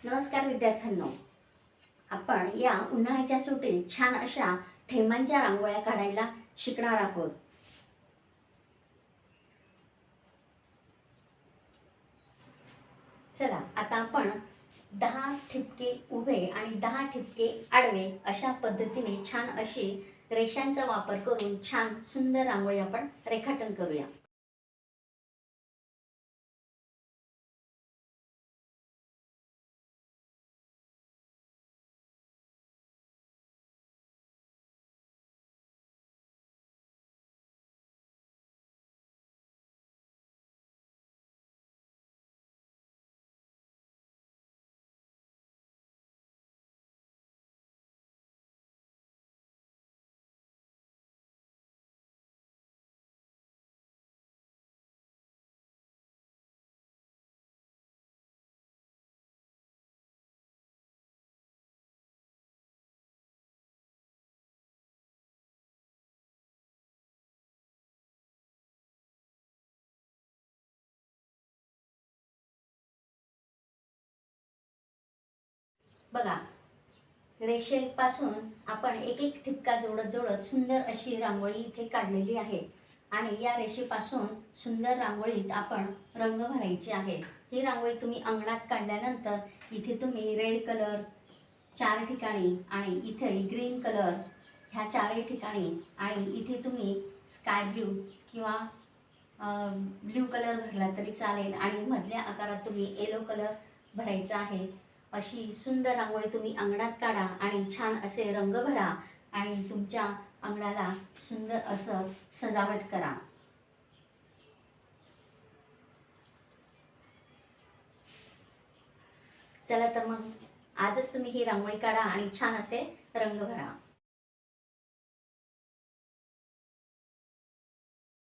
नमस्कार विद्यार्थ्यांनो, आपण या उन्हाळ्याच्या सुट्टीत छान अशा थेंबांच्या रांगोळ्या काढायला शिकणार आहोत। चला आता आपण 10 ठिपके उभे आणि 10 ठिपके आडवे अशा पद्धतीने छान अशी रेषांचा वापर करून छान सुंदर रांगोळी आपण रेखाटन करूया। बघा, रेषेपासून आपण एक एक ठिपका जोडत जोडत सुंदर अशी रांगोळी इथे काढलेली आहे आणि या रेषेपासून सुंदर रांगोळीत आपण रंग भरायचे आहेत। ही रांगोळी तुम्ही अंगणात काढल्यानंतर इथे तुम्ही रेड कलर 4 ठिकाणी आणि इथे ग्रीन कलर ह्या 4 ठिकाणी आणि इथे तुम्ही स्काय ब्ल्यू किंवा ब्ल्यू कलर भरला तरी चालेल आणि मधल्या आकारात तुम्ही येलो कलर भरायचा आहे। अशी सुंदर रांगोळी तुम्ही अंगणात काढा आणि छान असे रंग भरा आणि तुमच्या अंगणाला सुंदर असं सजावट करा। चला तर मग आजच तुम्ही ही रांगोळी काढा आणि छान असे रंग भरा।